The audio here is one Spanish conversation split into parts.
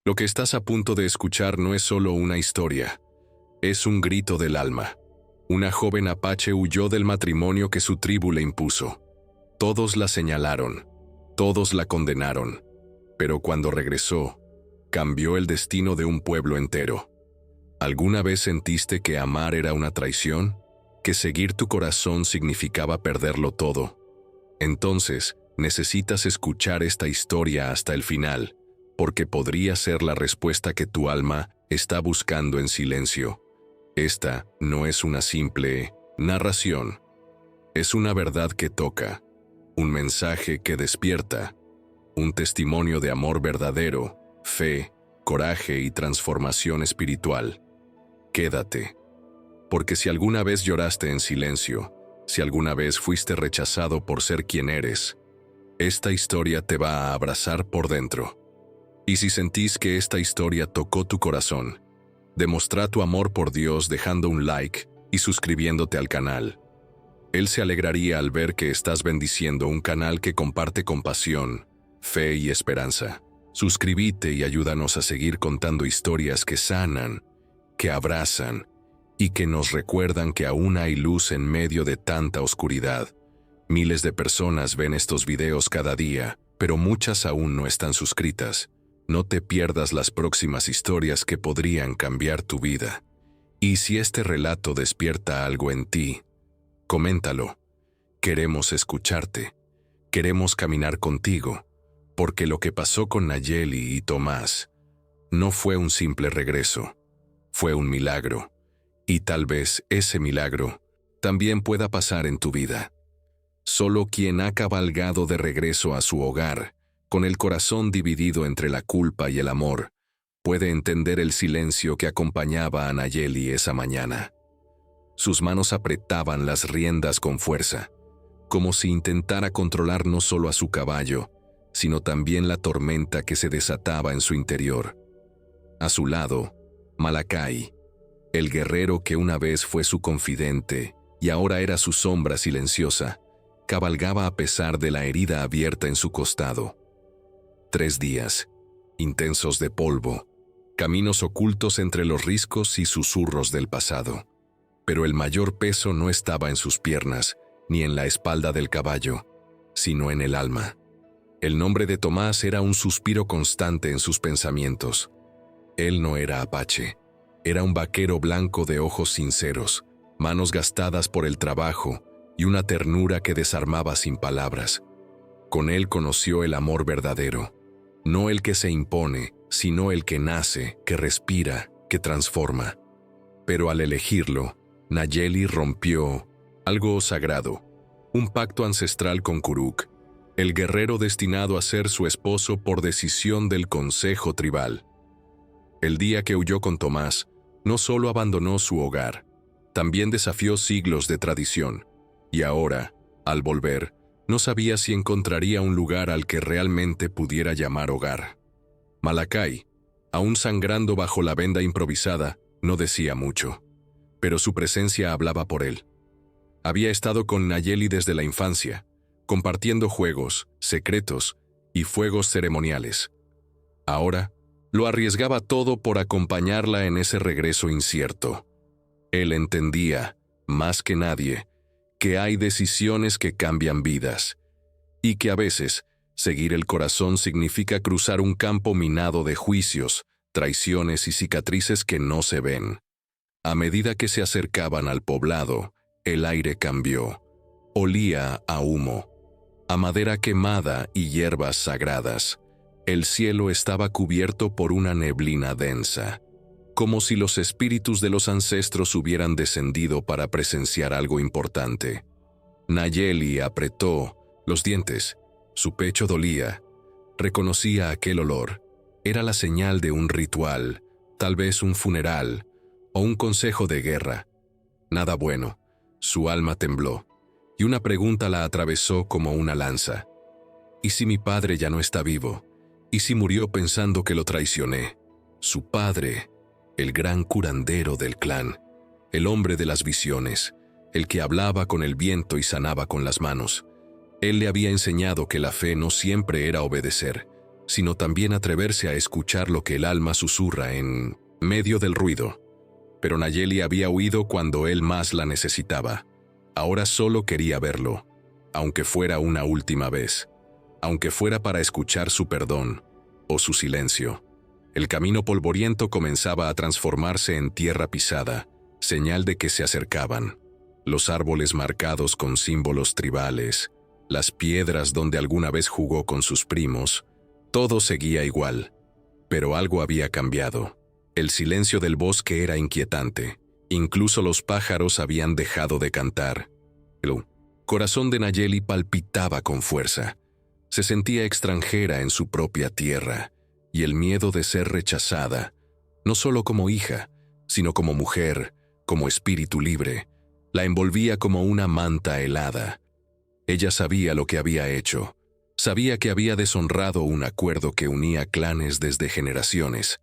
Lo que estás a punto de escuchar no es solo una historia, es un grito del alma. Una joven apache huyó del matrimonio que su tribu le impuso. Todos la señalaron, todos la condenaron, pero cuando regresó, cambió el destino de un pueblo entero. ¿Alguna vez sentiste que amar era una traición? ¿Que seguir tu corazón significaba perderlo todo? Entonces, necesitas escuchar esta historia hasta el final, porque podría ser la respuesta que tu alma está buscando en silencio. Esta no es una simple narración, es una verdad que toca, un mensaje que despierta, un testimonio de amor verdadero, fe, coraje y transformación espiritual. Quédate, porque si alguna vez lloraste en silencio, si alguna vez fuiste rechazado por ser quien eres, esta historia te va a abrazar por dentro. Y si sentís que esta historia tocó tu corazón, demostrá tu amor por Dios dejando un like y suscribiéndote al canal. Él se alegraría al ver que estás bendiciendo un canal que comparte compasión, fe y esperanza. Suscríbete y ayúdanos a seguir contando historias que sanan, que abrazan y que nos recuerdan que aún hay luz en medio de tanta oscuridad. Miles de personas ven estos videos cada día, pero muchas aún no están suscritas. No te pierdas las próximas historias que podrían cambiar tu vida. Y si este relato despierta algo en ti, coméntalo. Queremos escucharte. Queremos caminar contigo, porque lo que pasó con Nayeli y Tomás no fue un simple regreso, fue un milagro. Y tal vez ese milagro también pueda pasar en tu vida. Solo quien ha cabalgado de regreso a su hogar, con el corazón dividido entre la culpa y el amor, puede entender el silencio que acompañaba a Nayeli esa mañana. Sus manos apretaban las riendas con fuerza, como si intentara controlar no solo a su caballo, sino también la tormenta que se desataba en su interior. A su lado, Malakai, el guerrero que una vez fue su confidente y ahora era su sombra silenciosa, cabalgaba a pesar de la herida abierta en su costado. 3 días, intensos de polvo, caminos ocultos entre los riscos y susurros del pasado. Pero el mayor peso no estaba en sus piernas, ni en la espalda del caballo, sino en el alma. El nombre de Tomás era un suspiro constante en sus pensamientos. Él no era apache, era un vaquero blanco de ojos sinceros, manos gastadas por el trabajo y una ternura que desarmaba sin palabras. Con él conoció el amor verdadero, no el que se impone, sino el que nace, que respira, que transforma. Pero al elegirlo, Nayeli rompió algo sagrado, un pacto ancestral con Kuruk, el guerrero destinado a ser su esposo por decisión del Consejo Tribal. El día que huyó con Tomás, no solo abandonó su hogar, también desafió siglos de tradición, y ahora, al volver, no sabía si encontraría un lugar al que realmente pudiera llamar hogar. Malakai, aún sangrando bajo la venda improvisada, no decía mucho, pero su presencia hablaba por él. Había estado con Nayeli desde la infancia, compartiendo juegos, secretos y fuegos ceremoniales. Ahora, lo arriesgaba todo por acompañarla en ese regreso incierto. Él entendía, más que nadie, que hay decisiones que cambian vidas, y que a veces seguir el corazón significa cruzar un campo minado de juicios, traiciones y cicatrices que no se ven. A medida que se acercaban al poblado, el aire cambió. Olía a humo, a madera quemada y hierbas sagradas. El cielo estaba cubierto por una neblina densa, como si los espíritus de los ancestros hubieran descendido para presenciar algo importante. Nayeli apretó los dientes, su pecho dolía, reconocía aquel olor. Era la señal de un ritual, tal vez un funeral o un consejo de guerra. Nada bueno, su alma tembló, y una pregunta la atravesó como una lanza. ¿Y si mi padre ya no está vivo? ¿Y si murió pensando que lo traicioné? Su padre, el gran curandero del clan, el hombre de las visiones, el que hablaba con el viento y sanaba con las manos. Él le había enseñado que la fe no siempre era obedecer, sino también atreverse a escuchar lo que el alma susurra en medio del ruido. Pero Nayeli había huido cuando él más la necesitaba. Ahora solo quería verlo, aunque fuera una última vez, aunque fuera para escuchar su perdón o su silencio. El camino polvoriento comenzaba a transformarse en tierra pisada, señal de que se acercaban. Los árboles marcados con símbolos tribales, las piedras donde alguna vez jugó con sus primos, todo seguía igual. Pero algo había cambiado. El silencio del bosque era inquietante. Incluso los pájaros habían dejado de cantar. El corazón de Nayeli palpitaba con fuerza. Se sentía extranjera en su propia tierra, y el miedo de ser rechazada, no solo como hija, sino como mujer, como espíritu libre, la envolvía como una manta helada. Ella sabía lo que había hecho. Sabía que había deshonrado un acuerdo que unía clanes desde generaciones,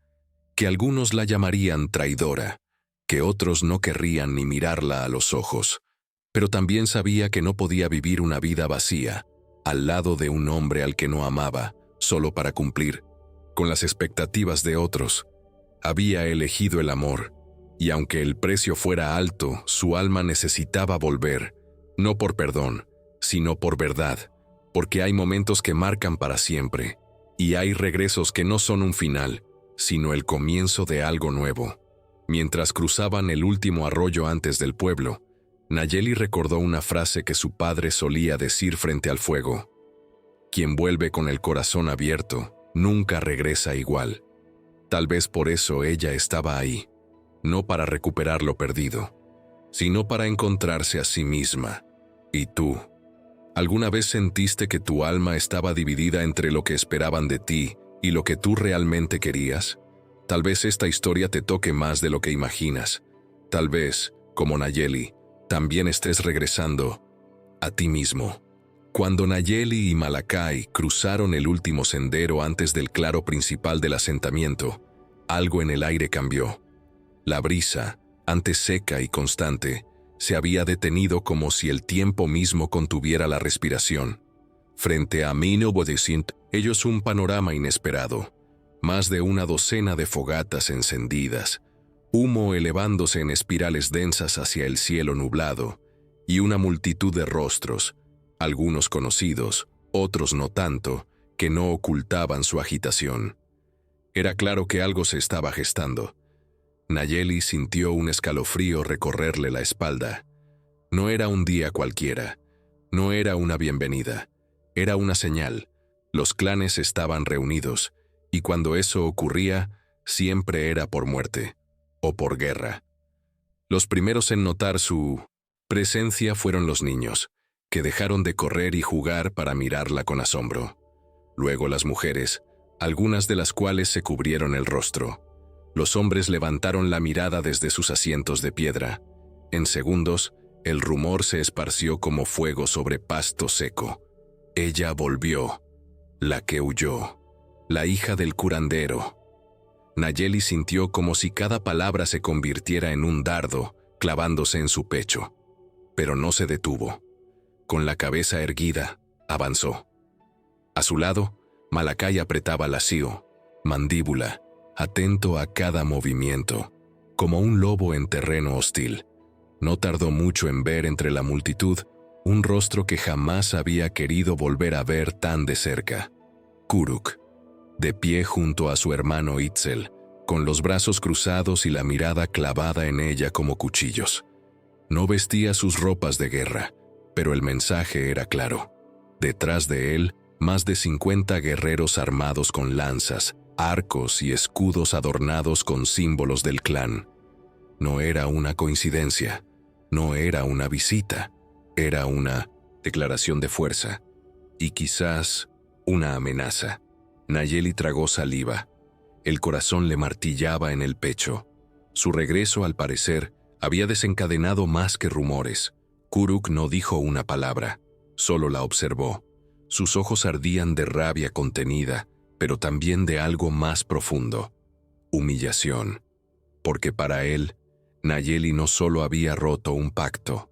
que algunos la llamarían traidora, que otros no querrían ni mirarla a los ojos, pero también sabía que no podía vivir una vida vacía, al lado de un hombre al que no amaba, solo para cumplir con las expectativas de otros. Había elegido el amor, y aunque el precio fuera alto, su alma necesitaba volver, no por perdón, sino por verdad, porque hay momentos que marcan para siempre, y hay regresos que no son un final, sino el comienzo de algo nuevo. Mientras cruzaban el último arroyo antes del pueblo, Nayeli recordó una frase que su padre solía decir frente al fuego: «Quien vuelve con el corazón abierto, nunca regresa igual». Tal vez por eso ella estaba ahí, no para recuperar lo perdido, sino para encontrarse a sí misma. ¿Y tú? ¿Alguna vez sentiste que tu alma estaba dividida entre lo que esperaban de ti y lo que tú realmente querías? Tal vez esta historia te toque más de lo que imaginas. Tal vez, como Nayeli, también estés regresando a ti mismo. Cuando Nayeli y Malakai cruzaron el último sendero antes del claro principal del asentamiento, algo en el aire cambió. La brisa, antes seca y constante, se había detenido como si el tiempo mismo contuviera la respiración. Frente a Mino Bodesint, ellos un panorama inesperado. Más de una docena de fogatas encendidas, humo elevándose en espirales densas hacia el cielo nublado, y una multitud de rostros, algunos conocidos, otros no tanto, que no ocultaban su agitación. Era claro que algo se estaba gestando. Nayeli sintió un escalofrío recorrerle la espalda. No era un día cualquiera, no era una bienvenida, era una señal. Los clanes estaban reunidos, y cuando eso ocurría, siempre era por muerte o por guerra. Los primeros en notar su presencia fueron los niños, que dejaron de correr y jugar para mirarla con asombro. Luego las mujeres, algunas de las cuales se cubrieron el rostro. Los hombres levantaron la mirada desde sus asientos de piedra. En segundos, el rumor se esparció como fuego sobre pasto seco. Ella volvió, la que huyó, la hija del curandero. Nayeli sintió como si cada palabra se convirtiera en un dardo, clavándose en su pecho. Pero no se detuvo. Con la cabeza erguida, avanzó. A su lado, Malakai apretaba lacio, mandíbula, atento a cada movimiento, como un lobo en terreno hostil. No tardó mucho en ver entre la multitud un rostro que jamás había querido volver a ver tan de cerca. Kuruk, de pie junto a su hermano Itzel, con los brazos cruzados y la mirada clavada en ella como cuchillos. No vestía sus ropas de guerra, pero el mensaje era claro. Detrás de él, más de 50 guerreros armados con lanzas, arcos y escudos adornados con símbolos del clan. No era una coincidencia, no era una visita, era una declaración de fuerza y quizás una amenaza. Nayeli tragó saliva. El corazón le martillaba en el pecho. Su regreso, al parecer, había desencadenado más que rumores. Kuruk no dijo una palabra, solo la observó. Sus ojos ardían de rabia contenida, pero también de algo más profundo: humillación. Porque para él, Nayeli no solo había roto un pacto,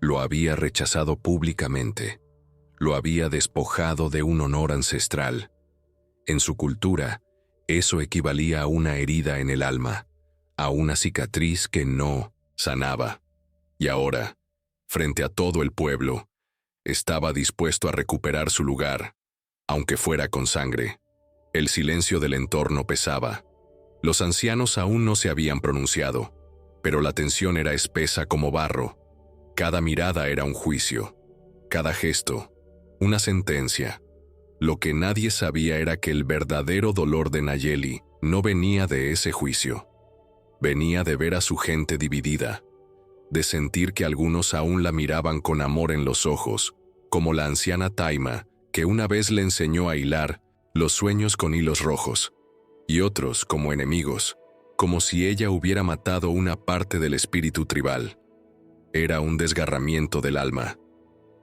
lo había rechazado públicamente, lo había despojado de un honor ancestral. En su cultura, eso equivalía a una herida en el alma, a una cicatriz que no sanaba. Y ahora, frente a todo el pueblo, estaba dispuesto a recuperar su lugar, aunque fuera con sangre. El silencio del entorno pesaba. Los ancianos aún no se habían pronunciado, pero la tensión era espesa como barro. Cada mirada era un juicio, cada gesto, una sentencia. Lo que nadie sabía era que el verdadero dolor de Nayeli no venía de ese juicio. Venía de ver a su gente dividida, de sentir que algunos aún la miraban con amor en los ojos, como la anciana Taima, que una vez le enseñó a hilar los sueños con hilos rojos, y otros como enemigos, como si ella hubiera matado una parte del espíritu tribal. Era un desgarramiento del alma,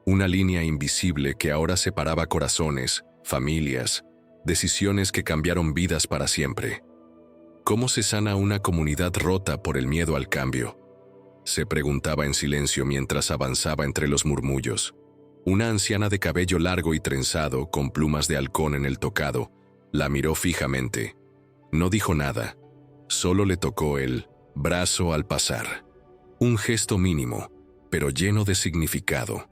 una línea invisible que ahora separaba corazones, familias, decisiones que cambiaron vidas para siempre. ¿Cómo se sana una comunidad rota por el miedo al cambio?, se preguntaba en silencio mientras avanzaba entre los murmullos. Una anciana de cabello largo y trenzado, con plumas de halcón en el tocado, la miró fijamente. No dijo nada, solo le tocó el brazo al pasar. Un gesto mínimo, pero lleno de significado.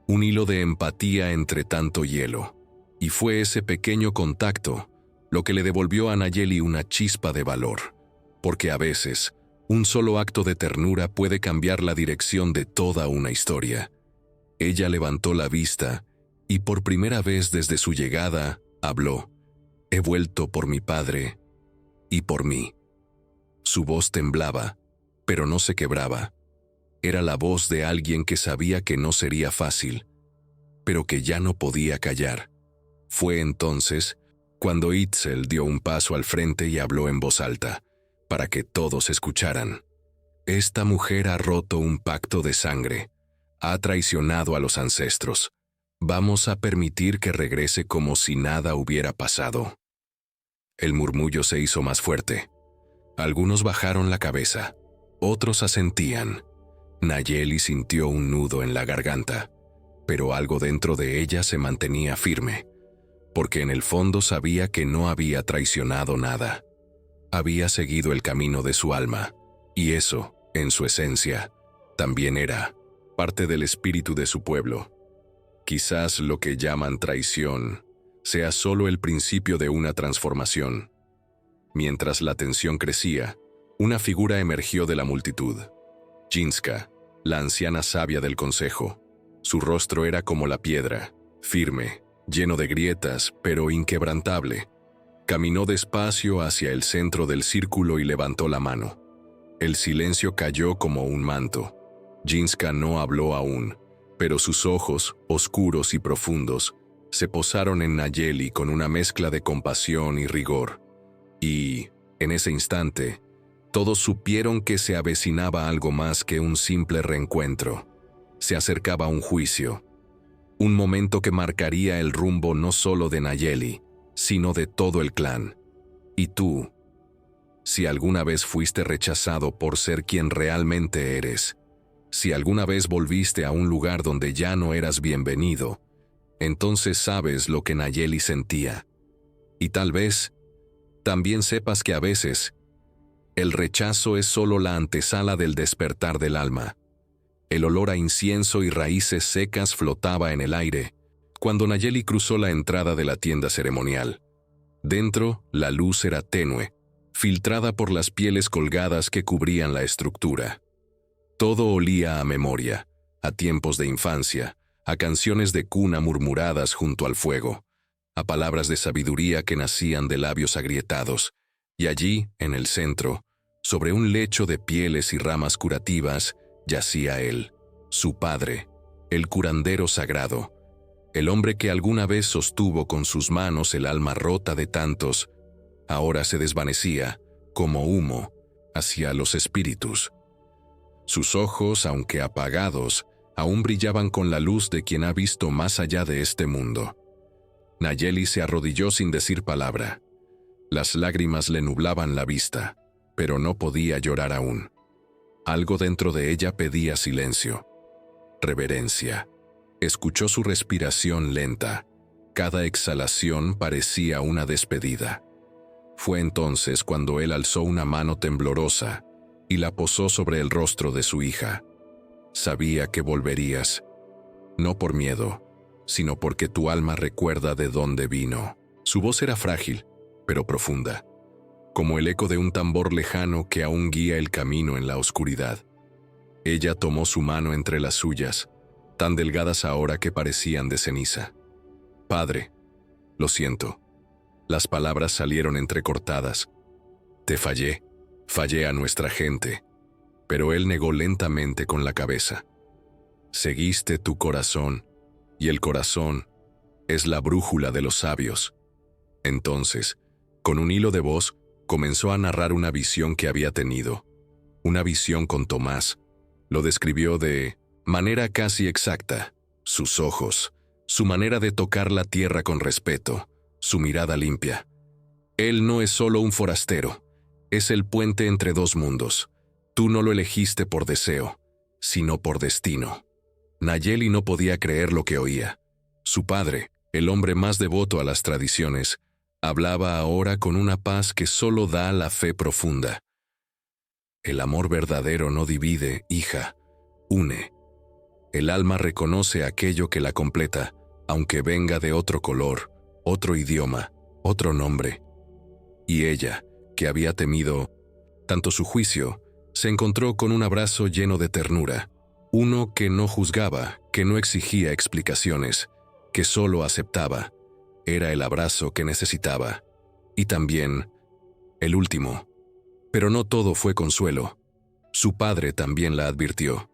Un hilo de empatía entre tanto hielo. Y fue ese pequeño contacto lo que le devolvió a Nayeli una chispa de valor. Porque a veces, un solo acto de ternura puede cambiar la dirección de toda una historia. Ella levantó la vista y por primera vez desde su llegada habló. He vuelto por mi padre y por mí. Su voz temblaba, pero no se quebraba. Era la voz de alguien que sabía que no sería fácil, pero que ya no podía callar. Fue entonces cuando Itzel dio un paso al frente y habló en voz alta, para que todos escucharan. Esta mujer ha roto un pacto de sangre. Ha traicionado a los ancestros. Vamos a permitir que regrese como si nada hubiera pasado. El murmullo se hizo más fuerte. Algunos bajaron la cabeza, otros asentían. Nayeli sintió un nudo en la garganta, pero algo dentro de ella se mantenía firme, porque en el fondo sabía que no había traicionado nada. Había seguido el camino de su alma, y eso, en su esencia, también era parte del espíritu de su pueblo. Quizás lo que llaman traición sea solo el principio de una transformación. Mientras la tensión crecía, una figura emergió de la multitud. Jinska, la anciana sabia del consejo. Su rostro era como la piedra, firme, lleno de grietas, pero inquebrantable. Caminó despacio hacia el centro del círculo y levantó la mano. El silencio cayó como un manto. Jinska no habló aún, pero sus ojos, oscuros y profundos, se posaron en Nayeli con una mezcla de compasión y rigor. Y, en ese instante, todos supieron que se avecinaba algo más que un simple reencuentro. Se acercaba un juicio, un momento que marcaría el rumbo no solo de Nayeli, sino de todo el clan. Y tú, si alguna vez fuiste rechazado por ser quien realmente eres, si alguna vez volviste a un lugar donde ya no eras bienvenido, entonces sabes lo que Nayeli sentía. Y tal vez también sepas que a veces el rechazo es solo la antesala del despertar del alma. El olor a incienso y raíces secas flotaba en el aire cuando Nayeli cruzó la entrada de la tienda ceremonial. Dentro, la luz era tenue, filtrada por las pieles colgadas que cubrían la estructura. Todo olía a memoria, a tiempos de infancia, a canciones de cuna murmuradas junto al fuego, a palabras de sabiduría que nacían de labios agrietados, y allí, en el centro, sobre un lecho de pieles y ramas curativas, yacía él, su padre, el curandero sagrado, el hombre que alguna vez sostuvo con sus manos el alma rota de tantos, ahora se desvanecía, como humo, hacia los espíritus. Sus ojos, aunque apagados, aún brillaban con la luz de quien ha visto más allá de este mundo. Nayeli se arrodilló sin decir palabra. Las lágrimas le nublaban la vista, pero no podía llorar aún. Algo dentro de ella pedía silencio, reverencia. Escuchó su respiración lenta, Cada exhalación parecía una despedida. Fue entonces cuando él alzó una mano temblorosa y la posó sobre el rostro de su hija. Sabía que volverías, no por miedo, sino porque tu alma recuerda de dónde vino. Su voz era frágil, pero profunda, como el eco de un tambor lejano que aún guía el camino en la oscuridad. Ella tomó su mano entre las suyas, tan delgadas ahora que parecían de ceniza. Padre, lo siento. Las palabras salieron entrecortadas. Te fallé a nuestra gente, pero él negó lentamente con la cabeza. Seguiste tu corazón, y el corazón es la brújula de los sabios. Entonces, con un hilo de voz, comenzó a narrar una visión que había tenido. Una visión con Tomás. Lo describió de manera casi exacta. Sus ojos, su manera de tocar la tierra con respeto, su mirada limpia. Él no es solo un forastero, es el puente entre dos mundos. Tú no lo elegiste por deseo, sino por destino. Nayeli no podía creer lo que oía. Su padre, el hombre más devoto a las tradiciones, hablaba ahora con una paz que solo da la fe profunda. El amor verdadero no divide, hija, une. El alma reconoce aquello que la completa, aunque venga de otro color, otro idioma, otro nombre. Y ella, que había temido tanto su juicio, se encontró con un abrazo lleno de ternura, uno que no juzgaba, que no exigía explicaciones, que solo aceptaba. Era el abrazo que necesitaba. Y también el último. Pero no todo fue consuelo. Su padre también la advirtió.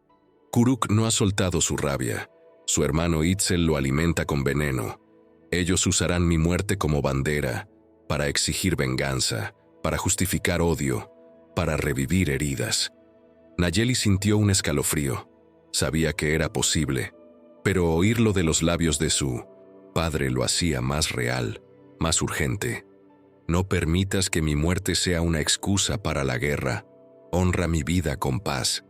Kuruk no ha soltado su rabia. Su hermano Itzel lo alimenta con veneno. Ellos usarán mi muerte como bandera, para exigir venganza, para justificar odio, para revivir heridas. Nayeli sintió un escalofrío. Sabía que era posible, pero oírlo de los labios de su padre lo hacía más real, más urgente. No permitas que mi muerte sea una excusa para la guerra. Honra mi vida con paz.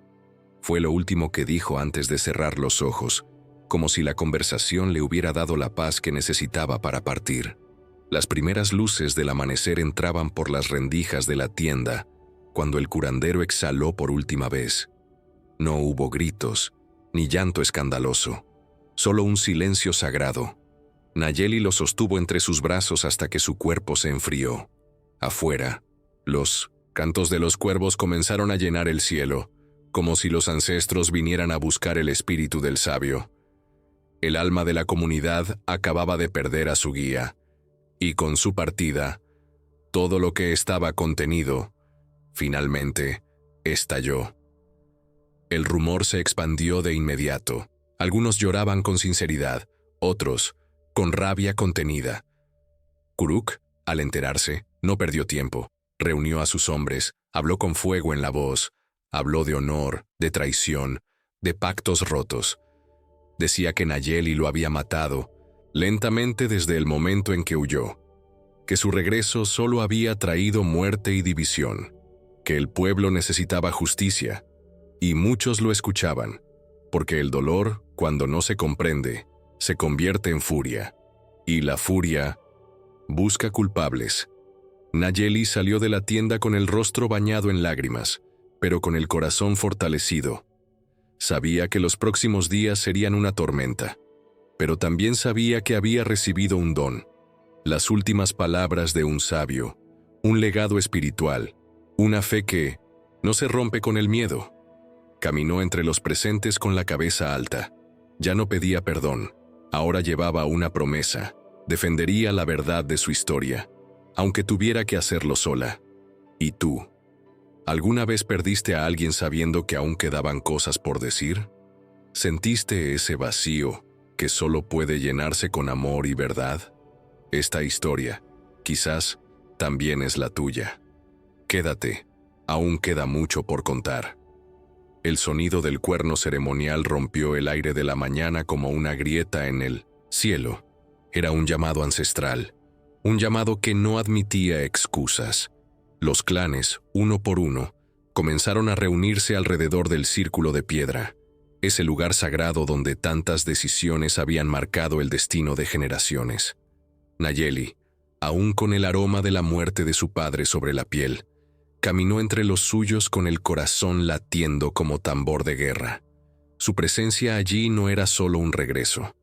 Fue lo último que dijo antes de cerrar los ojos, como si la conversación le hubiera dado la paz que necesitaba para partir. Las primeras luces del amanecer entraban por las rendijas de la tienda, cuando el curandero exhaló por última vez. No hubo gritos, ni llanto escandaloso, solo un silencio sagrado. Nayeli lo sostuvo entre sus brazos hasta que su cuerpo se enfrió. Afuera, los cantos de los cuervos comenzaron a llenar el cielo, como si los ancestros vinieran a buscar el espíritu del sabio. El alma de la comunidad acababa de perder a su guía, y con su partida, todo lo que estaba contenido, finalmente, estalló. El rumor se expandió de inmediato. Algunos lloraban con sinceridad, otros con rabia contenida. Kuruk, al enterarse, no perdió tiempo. Reunió a sus hombres, habló con fuego en la voz, habló de honor, de traición, de pactos rotos. Decía que Nayeli lo había matado, lentamente desde el momento en que huyó, que su regreso solo había traído muerte y división, que el pueblo necesitaba justicia, y muchos lo escuchaban, porque el dolor, cuando no se comprende, se convierte en furia, y la furia busca culpables. Nayeli salió de la tienda con el rostro bañado en lágrimas, pero con el corazón fortalecido. Sabía que los próximos días serían una tormenta, pero también sabía que había recibido un don, las últimas palabras de un sabio, un legado espiritual, una fe que no se rompe con el miedo. Caminó entre los presentes con la cabeza alta. Ya no pedía perdón, ahora llevaba una promesa, defendería la verdad de su historia, aunque tuviera que hacerlo sola. ¿Y tú? ¿Alguna vez perdiste a alguien sabiendo que aún quedaban cosas por decir? ¿Sentiste ese vacío que solo puede llenarse con amor y verdad? Esta historia, quizás, también es la tuya. Quédate, aún queda mucho por contar. El sonido del cuerno ceremonial rompió el aire de la mañana como una grieta en el cielo. Era un llamado ancestral, un llamado que no admitía excusas. Los clanes, uno por uno, comenzaron a reunirse alrededor del círculo de piedra. ese lugar sagrado donde tantas decisiones habían marcado el destino de generaciones. Nayeli, aún con el aroma de la muerte de su padre sobre la piel, caminó entre los suyos con el corazón latiendo como tambor de guerra. Su presencia allí no era solo un regreso,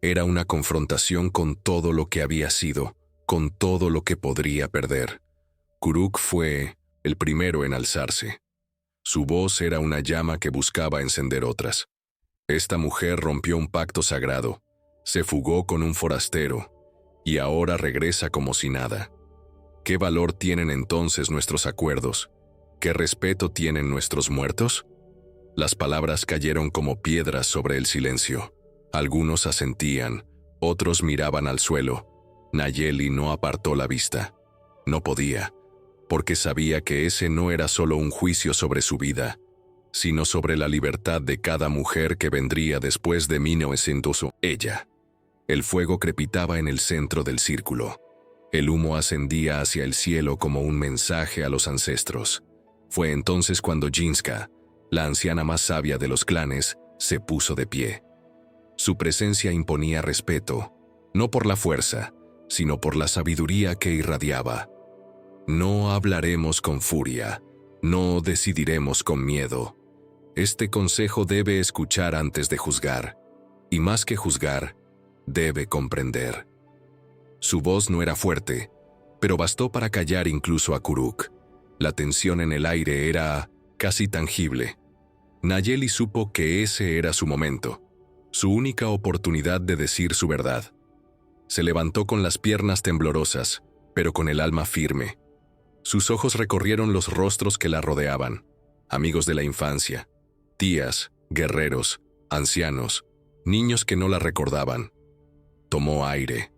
era una confrontación con todo lo que había sido, con todo lo que podría perder. Kuruk fue el primero en alzarse. Su voz era una llama que buscaba encender otras. Esta mujer rompió un pacto sagrado, se fugó con un forastero, y ahora regresa como si nada. ¿Qué valor tienen entonces nuestros acuerdos? ¿Qué respeto tienen nuestros muertos? Las palabras cayeron como piedras sobre el silencio. Algunos asentían, otros miraban al suelo. Nayeli no apartó la vista. No podía, porque sabía que ese no era solo un juicio sobre su vida, sino sobre la libertad de cada mujer que vendría después de 1900. Ella. El fuego crepitaba en el centro del círculo. El humo ascendía hacia el cielo como un mensaje a los ancestros. Fue entonces cuando Jinska, la anciana más sabia de los clanes, se puso de pie. Su presencia imponía respeto, no por la fuerza, sino por la sabiduría que irradiaba. No hablaremos con furia, no decidiremos con miedo. Este consejo debe escuchar antes de juzgar, y más que juzgar, debe comprender. Su voz no era fuerte, pero bastó para callar incluso a Kuruk. La tensión en el aire era casi tangible. Nayeli supo que ese era su momento, su única oportunidad de decir su verdad. Se levantó con las piernas temblorosas, pero con el alma firme. Sus ojos recorrieron los rostros que la rodeaban, amigos de la infancia, tías, guerreros, ancianos, niños que no la recordaban. Tomó aire.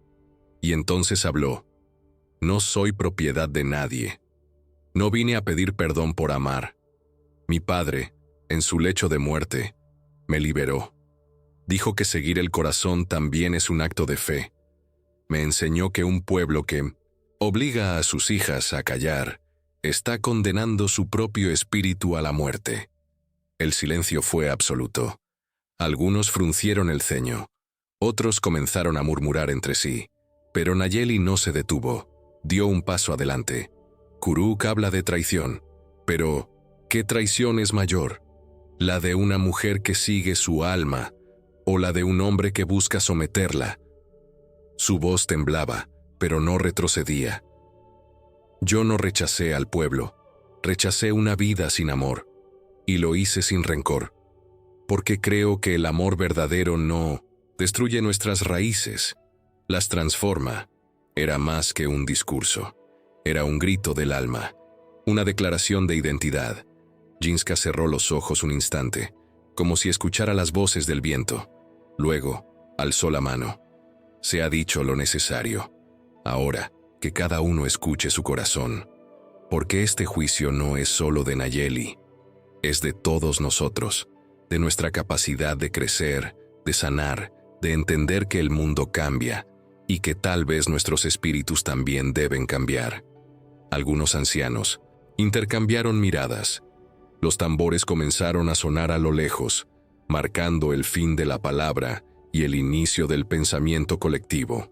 Y entonces habló. No soy propiedad de nadie. No vine a pedir perdón por amar. Mi padre, en su lecho de muerte, me liberó. Dijo que seguir el corazón también es un acto de fe. Me enseñó que un pueblo que obliga a sus hijas a callar está condenando su propio espíritu a la muerte. El silencio fue absoluto. Algunos fruncieron el ceño. Otros comenzaron a murmurar entre sí. Pero Nayeli no se detuvo. Dio un paso adelante. Kuruk habla de traición. Pero, ¿qué traición es mayor? ¿La de una mujer que sigue su alma o la de un hombre que busca someterla? Su voz temblaba, pero no retrocedía. Yo no rechacé al pueblo. Rechacé una vida sin amor. Y lo hice sin rencor. Porque creo que el amor verdadero no destruye nuestras raíces, las transforma. Era más que un discurso. Era un grito del alma, una declaración de identidad. Jinska cerró los ojos un instante, como si escuchara las voces del viento. Luego, alzó la mano. Se ha dicho lo necesario. Ahora, que cada uno escuche su corazón. Porque este juicio no es solo de Nayeli. Es de todos nosotros, de nuestra capacidad de crecer, de sanar, de entender que el mundo cambia, y que tal vez nuestros espíritus también deben cambiar. Algunos ancianos intercambiaron miradas. Los tambores comenzaron a sonar a lo lejos, marcando el fin de la palabra y el inicio del pensamiento colectivo.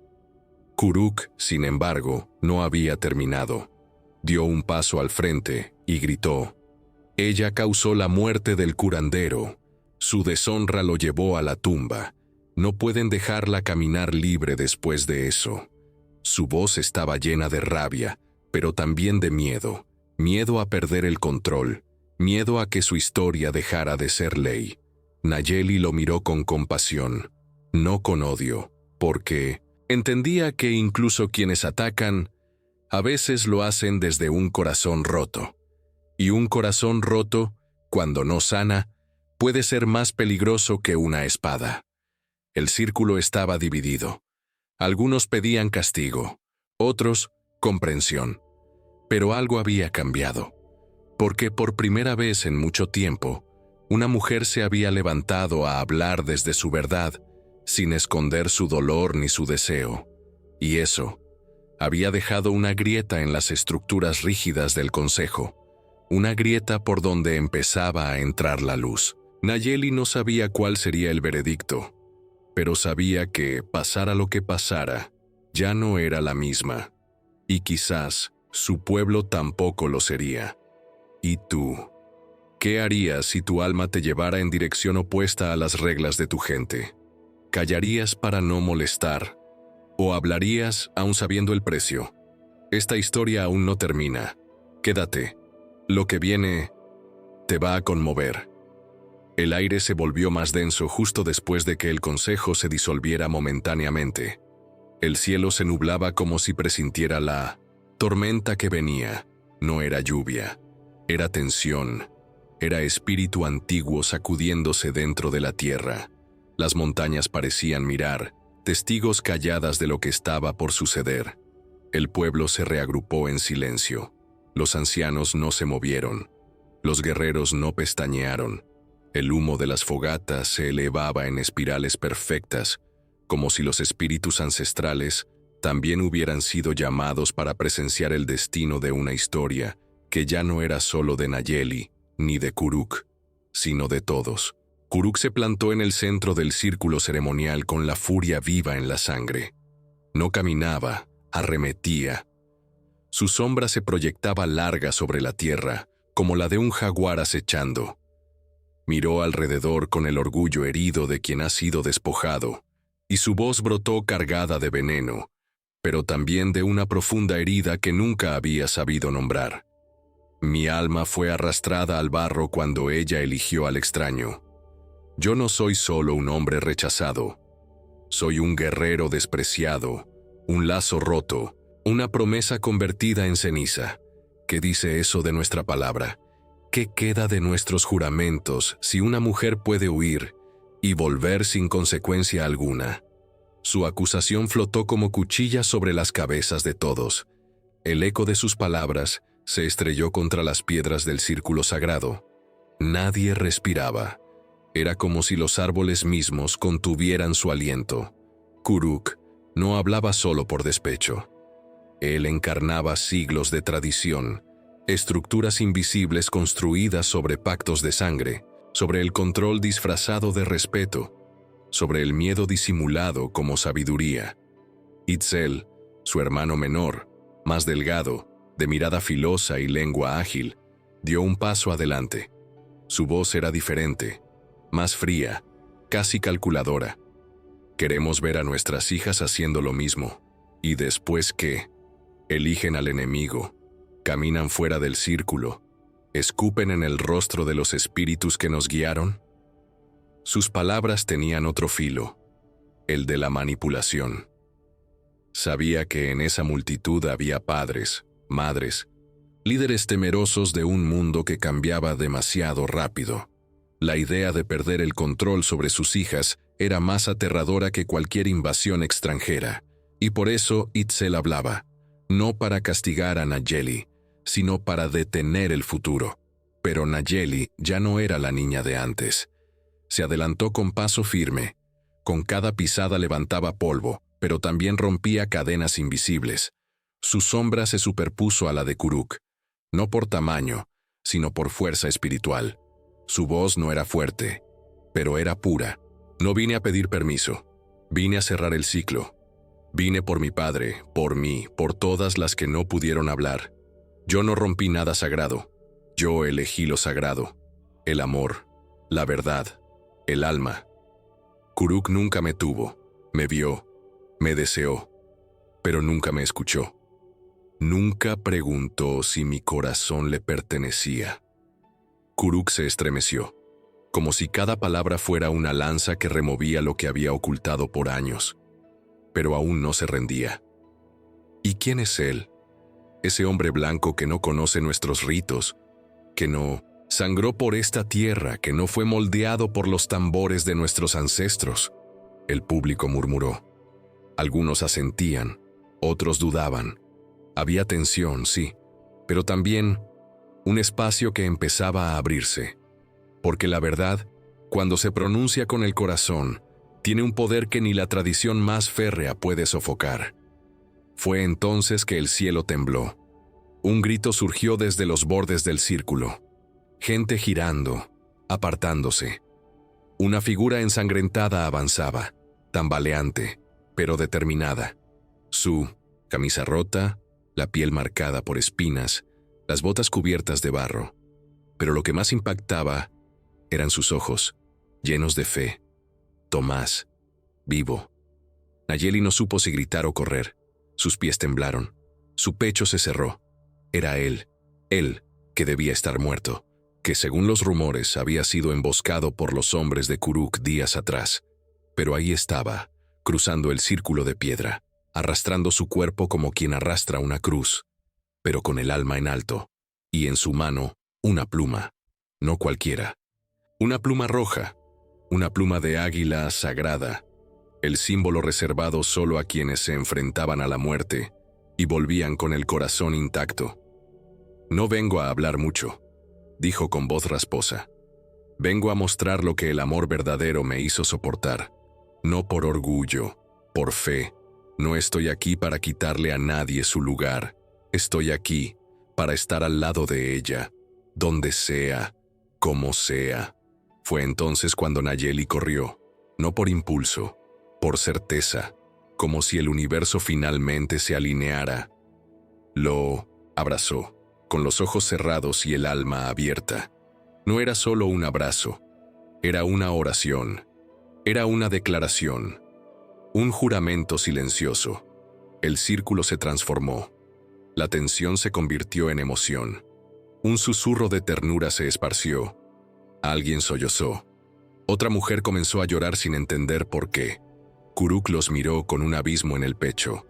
Kuruk, sin embargo, no había terminado. Dio un paso al frente y gritó. Ella causó la muerte del curandero. Su deshonra lo llevó a la tumba. No pueden dejarla caminar libre después de eso. Su voz estaba llena de rabia, pero también de miedo. Miedo a perder el control. Miedo a que su historia dejara de ser ley. Nayeli lo miró con compasión, no con odio, porque entendía que incluso quienes atacan, a veces lo hacen desde un corazón roto. Y un corazón roto, cuando no sana, puede ser más peligroso que una espada. El círculo estaba dividido. Algunos pedían castigo, otros comprensión. Pero algo había cambiado, porque por primera vez en mucho tiempo, una mujer se había levantado a hablar desde su verdad, sin esconder su dolor ni su deseo. Y eso había dejado una grieta en las estructuras rígidas del consejo, una grieta por donde empezaba a entrar la luz. Nayeli no sabía cuál sería el veredicto, pero sabía que, pasara lo que pasara, ya no era la misma, y quizás su pueblo tampoco lo sería. ¿Y tú? ¿Qué harías si tu alma te llevara en dirección opuesta a las reglas de tu gente? ¿Callarías para no molestar? ¿O hablarías aún sabiendo el precio? Esta historia aún no termina. Quédate. Lo que viene te va a conmover. El aire se volvió más denso justo después de que el consejo se disolviera momentáneamente. El cielo se nublaba como si presintiera la tormenta que venía. No era lluvia, era tensión, era espíritu antiguo sacudiéndose dentro de la tierra. Las montañas parecían mirar, testigos calladas de lo que estaba por suceder. El pueblo se reagrupó en silencio. Los ancianos no se movieron. Los guerreros no pestañearon. El humo de las fogatas se elevaba en espirales perfectas, como si los espíritus ancestrales también hubieran sido llamados para presenciar el destino de una historia que ya no era solo de Nayeli ni de Kuruk, sino de todos. Kuruk se plantó en el centro del círculo ceremonial con la furia viva en la sangre. No caminaba, arremetía. Su sombra se proyectaba larga sobre la tierra, como la de un jaguar acechando. Miró alrededor con el orgullo herido de quien ha sido despojado, y su voz brotó cargada de veneno, pero también de una profunda herida que nunca había sabido nombrar. Mi alma fue arrastrada al barro cuando ella eligió al extraño. Yo no soy solo un hombre rechazado. Soy un guerrero despreciado, un lazo roto, una promesa convertida en ceniza. ¿Qué dice eso de nuestra palabra? ¿Qué queda de nuestros juramentos si una mujer puede huir y volver sin consecuencia alguna? Su acusación flotó como cuchilla sobre las cabezas de todos. El eco de sus palabras se estrelló contra las piedras del círculo sagrado. Nadie respiraba. Era como si los árboles mismos contuvieran su aliento. Kuruk no hablaba solo por despecho. Él encarnaba siglos de tradición, estructuras invisibles construidas sobre pactos de sangre, sobre el control disfrazado de respeto, sobre el miedo disimulado como sabiduría. Itzel, su hermano menor, más delgado, de mirada filosa y lengua ágil, dio un paso adelante. Su voz era diferente, más fría, casi calculadora. Queremos ver a nuestras hijas haciendo lo mismo. ¿Y después qué? Eligen al enemigo, caminan fuera del círculo, escupen en el rostro de los espíritus que nos guiaron. Sus palabras tenían otro filo, el de la manipulación. Sabía que en esa multitud había padres, madres, líderes temerosos de un mundo que cambiaba demasiado rápido. La idea de perder el control sobre sus hijas era más aterradora que cualquier invasión extranjera, y por eso Itzel hablaba, no para castigar a Nayeli, sino para detener el futuro. Pero Nayeli ya no era la niña de antes. Se adelantó con paso firme. Con cada pisada levantaba polvo, pero también rompía cadenas invisibles. Su sombra se superpuso a la de Kuruk, no por tamaño, sino por fuerza espiritual. Su voz no era fuerte, pero era pura. No vine a pedir permiso. Vine a cerrar el ciclo. Vine por mi padre, por mí, por todas las que no pudieron hablar. Yo no rompí nada sagrado. Yo elegí lo sagrado. El amor, la verdad, el alma. Kuruk nunca me tuvo, me vio, me deseó, pero nunca me escuchó. Nunca preguntó si mi corazón le pertenecía. Kuruk se estremeció, como si cada palabra fuera una lanza que removía lo que había ocultado por años. Pero aún no se rendía. ¿Y quién es él? Ese hombre blanco que no conoce nuestros ritos, que no sangró por esta tierra, que no fue moldeado por los tambores de nuestros ancestros. El público murmuró. Algunos asentían, otros dudaban. Había tensión, sí, pero también un espacio que empezaba a abrirse. Porque la verdad, cuando se pronuncia con el corazón, tiene un poder que ni la tradición más férrea puede sofocar. Fue entonces que el cielo tembló. Un grito surgió desde los bordes del círculo. Gente girando, apartándose. Una figura ensangrentada avanzaba, tambaleante, pero determinada. Su camisa rota, la piel marcada por espinas, las botas cubiertas de barro. Pero lo que más impactaba eran sus ojos, llenos de fe. Tomás, vivo. Nayeli no supo si gritar o correr. Sus pies temblaron. Su pecho se cerró. Era él que debía estar muerto, que según los rumores había sido emboscado por los hombres de Kuruk días atrás. Pero ahí estaba, cruzando el círculo de piedra, arrastrando su cuerpo como quien arrastra una cruz, pero con el alma en alto, y en su mano una pluma, no cualquiera. Una pluma roja, una pluma de águila sagrada, el símbolo reservado solo a quienes se enfrentaban a la muerte y volvían con el corazón intacto. No vengo a hablar mucho, dijo con voz rasposa. Vengo a mostrar lo que el amor verdadero me hizo soportar. No por orgullo, por fe. No estoy aquí para quitarle a nadie su lugar. Estoy aquí para estar al lado de ella, donde sea, como sea. Fue entonces cuando Nayeli corrió, no por impulso, por certeza, como si el universo finalmente se alineara. Lo abrazó, con los ojos cerrados y el alma abierta. No era solo un abrazo, era una oración, era una declaración, un juramento silencioso. El círculo se transformó. La tensión se convirtió en emoción. Un susurro de ternura se esparció. Alguien sollozó. Otra mujer comenzó a llorar sin entender por qué. Kuruk los miró con un abismo en el pecho.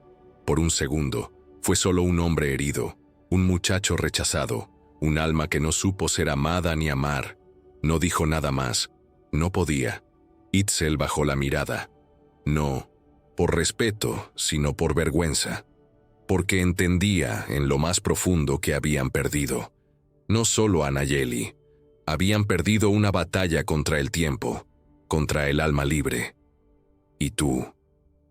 Por un segundo, fue solo un hombre herido, un muchacho rechazado, un alma que no supo ser amada ni amar. No dijo nada más. No podía. Itzel bajó la mirada. No, por respeto, sino por vergüenza. Porque entendía en lo más profundo que habían perdido. No solo a Nayeli. Habían perdido una batalla contra el tiempo, contra el alma libre. ¿Y tú?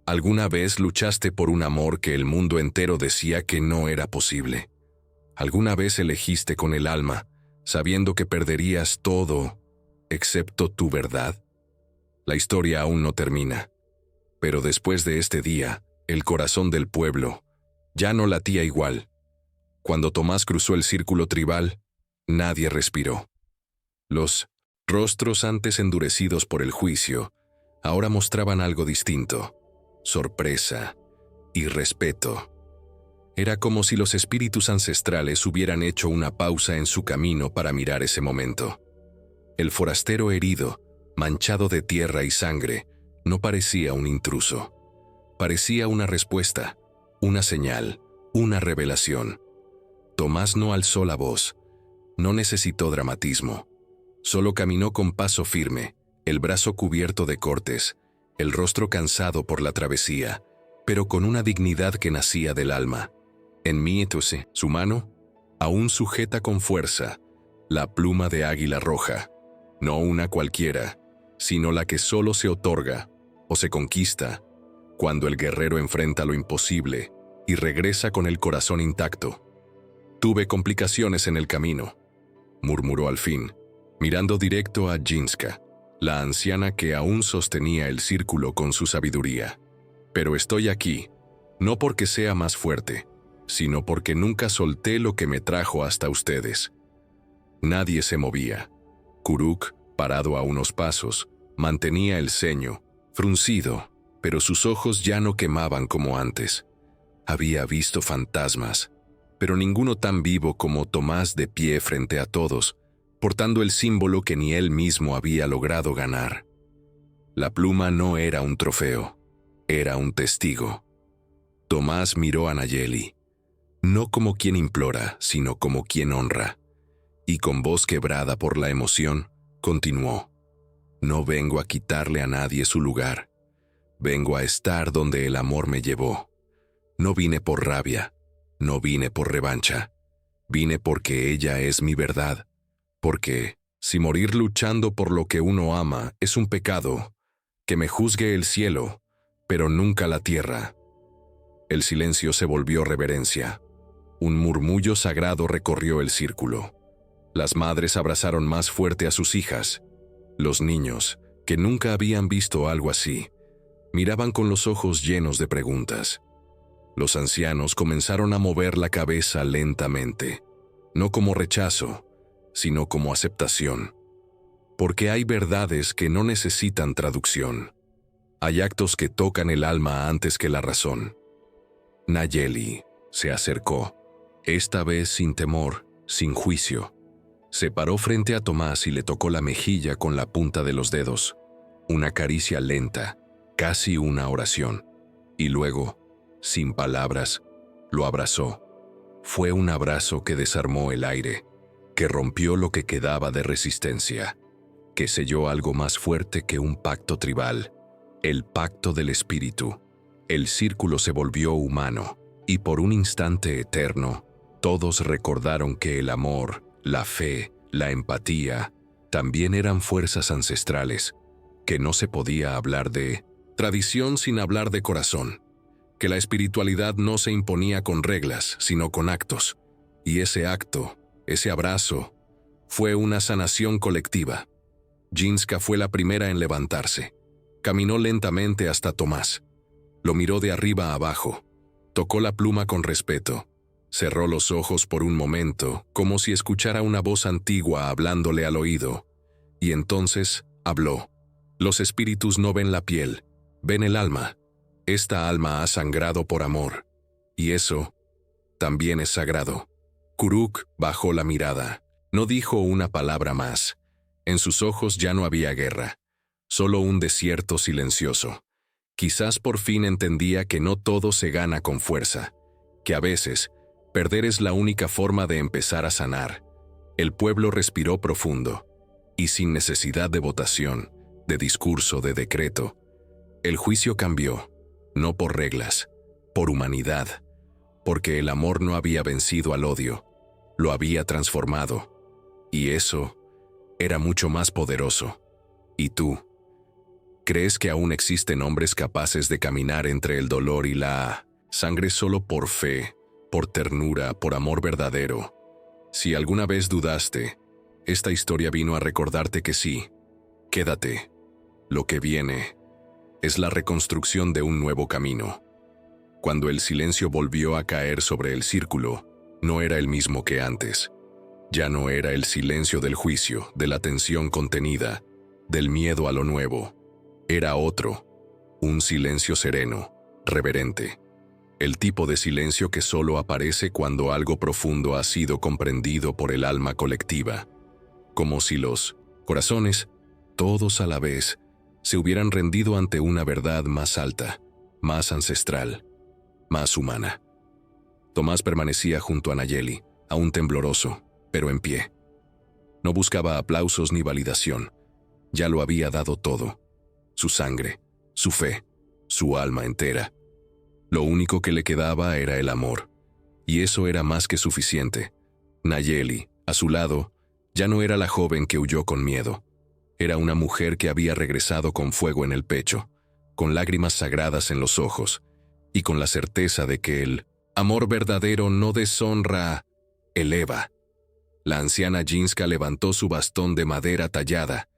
¿Alguna vez luchaste por un amor que el mundo entero decía que no era posible? ¿Alguna vez elegiste con el alma, sabiendo que perderías todo, excepto tu verdad? La historia aún no termina. Pero después de este día, el corazón del pueblo ya no latía igual. Cuando Tomás cruzó el círculo tribal, nadie respiró. Los rostros antes endurecidos por el juicio, ahora mostraban algo distinto: sorpresa y respeto. Era como si los espíritus ancestrales hubieran hecho una pausa en su camino para mirar ese momento. El forastero herido, manchado de tierra y sangre, no parecía un intruso. Parecía una respuesta, una señal, una revelación. Tomás no alzó la voz, no necesitó dramatismo. Solo caminó con paso firme, el brazo cubierto de cortes, el rostro cansado por la travesía, pero con una dignidad que nacía del alma. En mí, entonces, su mano, aún sujeta con fuerza, la pluma de águila roja, no una cualquiera, sino la que solo se otorga o se conquista cuando el guerrero enfrenta lo imposible y regresa con el corazón intacto. Tuve complicaciones en el camino, murmuró al fin, mirando directo a Jinska, la anciana que aún sostenía el círculo con su sabiduría. Pero estoy aquí, no porque sea más fuerte, sino porque nunca solté lo que me trajo hasta ustedes. Nadie se movía. Kuruk, parado a unos pasos, mantenía el ceño, fruncido, pero sus ojos ya no quemaban como antes. Había visto fantasmas, pero ninguno tan vivo como Tomás de pie frente a todos, portando el símbolo que ni él mismo había logrado ganar. La pluma no era un trofeo, era un testigo. Tomás miró a Nayeli, no como quien implora, sino como quien honra, y con voz quebrada por la emoción, continuó: no vengo a quitarle a nadie su lugar, vengo a estar donde el amor me llevó. No vine por rabia, no vine por revancha, vine porque ella es mi verdad. Porque, si morir luchando por lo que uno ama es un pecado, que me juzgue el cielo, pero nunca la tierra. El silencio se volvió reverencia. Un murmullo sagrado recorrió el círculo. Las madres abrazaron más fuerte a sus hijas. Los niños, que nunca habían visto algo así. Miraban con los ojos llenos de preguntas. Los ancianos comenzaron a mover la cabeza lentamente, no como rechazo, sino como aceptación. Porque hay verdades que no necesitan traducción. Hay actos que tocan el alma antes que la razón. Nayeli se acercó, esta vez sin temor, sin juicio. Se paró frente a Tomás y le tocó la mejilla con la punta de los dedos. Una caricia lenta, casi una oración. Y luego, sin palabras, lo abrazó. Fue un abrazo que desarmó el aire, que rompió lo que quedaba de resistencia, que selló algo más fuerte que un pacto tribal, el pacto del espíritu. El círculo se volvió humano, y por un instante eterno, todos recordaron que el amor, la fe, la empatía, también eran fuerzas ancestrales, que no se podía hablar de tradición sin hablar de corazón, que la espiritualidad no se imponía con reglas, sino con actos, y ese acto, ese abrazo, fue una sanación colectiva. Jinska fue la primera en levantarse. Caminó lentamente hasta Tomás. Lo miró de arriba a abajo. Tocó la pluma con respeto. Cerró los ojos por un momento, como si escuchara una voz antigua hablándole al oído. Y entonces habló. Los espíritus no ven la piel, ven el alma. Esta alma ha sangrado por amor. Y eso también es sagrado. Kuruk bajó la mirada. No dijo una palabra más. En sus ojos ya no había guerra, solo un desierto silencioso. Quizás por fin entendía que no todo se gana con fuerza, que a veces perder es la única forma de empezar a sanar. El pueblo respiró profundo, y sin necesidad de votación, de discurso, de decreto. El juicio cambió, no por reglas, por humanidad, porque el amor no había vencido al odio, lo había transformado, y eso era mucho más poderoso. ¿Y tú? ¿Crees que aún existen hombres capaces de caminar entre el dolor y la sangre solo por fe, por ternura, por amor verdadero? Si alguna vez dudaste, esta historia vino a recordarte que sí. Quédate. Lo que viene es la reconstrucción de un nuevo camino. Cuando el silencio volvió a caer sobre el círculo, no era el mismo que antes. Ya no era el silencio del juicio, de la tensión contenida, del miedo a lo nuevo. Era otro, un silencio sereno, reverente. El tipo de silencio que solo aparece cuando algo profundo ha sido comprendido por el alma colectiva. Como si los corazones, todos a la vez, se hubieran rendido ante una verdad más alta, más ancestral, más humana. Tomás permanecía junto a Nayeli, aún tembloroso, pero en pie. No buscaba aplausos ni validación. Ya lo había dado todo. Su sangre, su fe, su alma entera. Lo único que le quedaba era el amor. Y eso era más que suficiente. Nayeli, a su lado, ya no era la joven que huyó con miedo. Era una mujer que había regresado con fuego en el pecho, con lágrimas sagradas en los ojos, y con la certeza de que el amor verdadero no deshonra, eleva. La anciana Jinska levantó su bastón de madera tallada,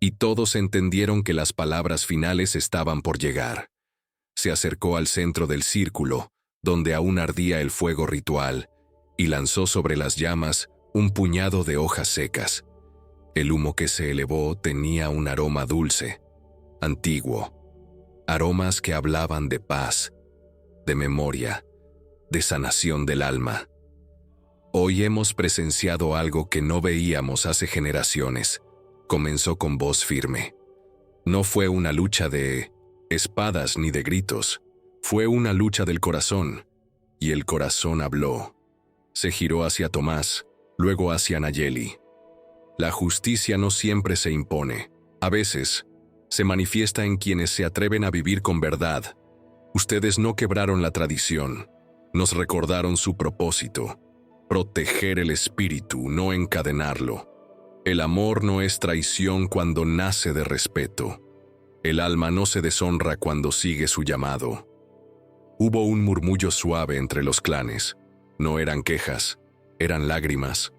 y todos entendieron que las palabras finales estaban por llegar. Se acercó al centro del círculo, donde aún ardía el fuego ritual, y lanzó sobre las llamas un puñado de hojas secas. El humo que se elevó tenía un aroma dulce, antiguo, aromas que hablaban de paz, de memoria, de sanación del alma. Hoy hemos presenciado algo que no veíamos hace generaciones, comenzó con voz firme. No fue una lucha de espadas ni de gritos, fue una lucha del corazón, y el corazón habló. Se giró hacia Tomás, luego hacia Nayeli. La justicia no siempre se impone, a veces se manifiesta en quienes se atreven a vivir con verdad. Ustedes no quebraron la tradición, nos recordaron su propósito. Proteger el espíritu, no encadenarlo. El amor no es traición cuando nace de respeto. El alma no se deshonra cuando sigue su llamado. Hubo un murmullo suave entre los clanes. No eran quejas, eran lágrimas.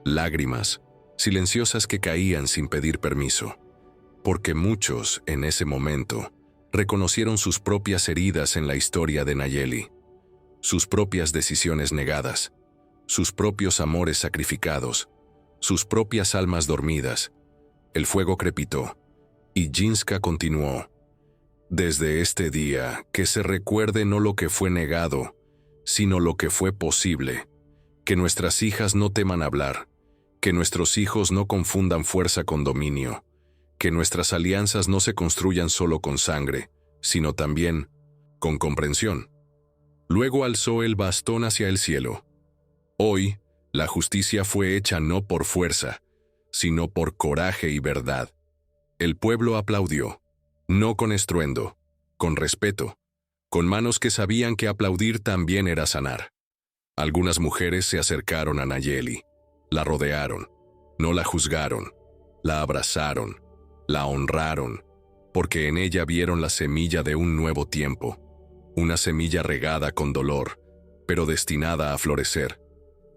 Lágrimas, silenciosas que caían sin pedir permiso. porque muchos, en ese momento, reconocieron sus propias heridas en la historia de Nayeli, sus propias decisiones negadas, sus propios amores sacrificados, sus propias almas dormidas. El fuego crepitó, y Jinska continuó. Desde este día, que se recuerde no lo que fue negado, sino lo que fue posible. Que nuestras hijas no teman hablar, que nuestros hijos no confundan fuerza con dominio, que nuestras alianzas no se construyan solo con sangre, sino también con comprensión. Luego alzó el bastón hacia el cielo. Hoy, la justicia fue hecha no por fuerza, sino por coraje y verdad. El pueblo aplaudió, no con estruendo, con respeto, con manos que sabían que aplaudir también era sanar. Algunas mujeres se acercaron a Nayeli, la rodearon, no la juzgaron, la abrazaron, la honraron, porque en ella vieron la semilla de un nuevo tiempo, una semilla regada con dolor, pero destinada a florecer.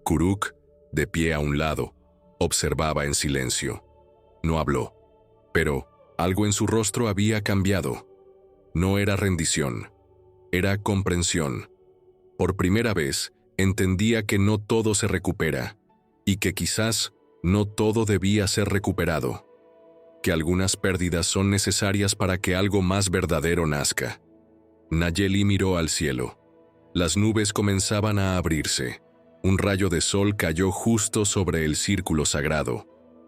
Kuruk, de pie a un lado, observaba en silencio. No habló, pero algo en su rostro había cambiado. No era rendición, era comprensión. Por primera vez, entendía que no todo se recupera, y que quizás no todo debía ser recuperado, que algunas pérdidas son necesarias para que algo más verdadero nazca. Nayeli miró al cielo. Las nubes comenzaban a abrirse. Un rayo de sol cayó justo sobre el círculo sagrado.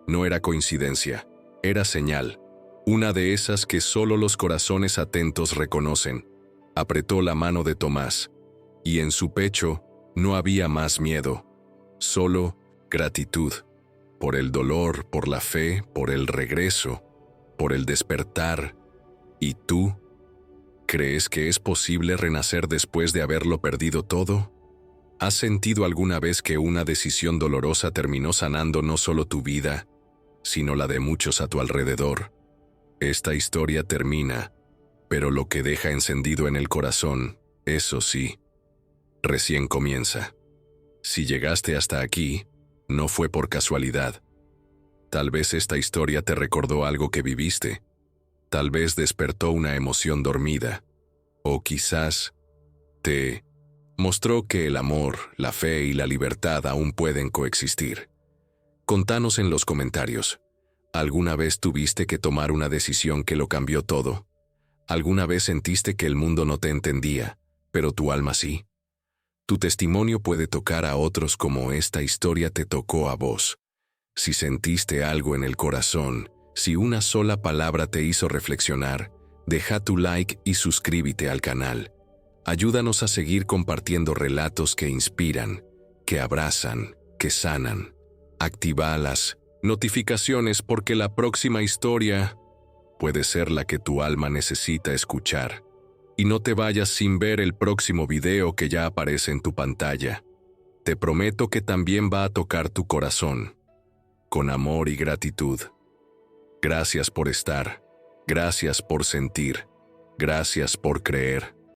No era coincidencia, era señal, una de esas que solo los corazones atentos reconocen. Apretó la mano de Tomás, y en su pecho no había más miedo, solo gratitud, por el dolor, por la fe, por el regreso, por el despertar. ¿Y tú? ¿Crees que es posible renacer después de haberlo perdido todo? ¿Has sentido alguna vez que una decisión dolorosa terminó sanando no solo tu vida, sino la de muchos a tu alrededor? Esta historia termina, pero lo que deja encendido en el corazón, eso sí, recién comienza. Si llegaste hasta aquí, no fue por casualidad. Tal vez esta historia te recordó algo que viviste. Tal vez despertó una emoción dormida. O quizás te mostró que el amor, la fe y la libertad aún pueden coexistir. Contanos en los comentarios. ¿Alguna vez tuviste que tomar una decisión que lo cambió todo? ¿Alguna vez sentiste que el mundo no te entendía, pero tu alma sí? Tu testimonio puede tocar a otros como esta historia te tocó a vos. Si sentiste algo en el corazón, si una sola palabra te hizo reflexionar, deja tu like y suscríbete al canal. Ayúdanos a seguir compartiendo relatos que inspiran, que abrazan, que sanan. Activa las notificaciones porque la próxima historia puede ser la que tu alma necesita escuchar. Y no te vayas sin ver el próximo video que ya aparece en tu pantalla. Te prometo que también va a tocar tu corazón. Con amor y gratitud. Gracias por estar. Gracias por sentir. Gracias por creer.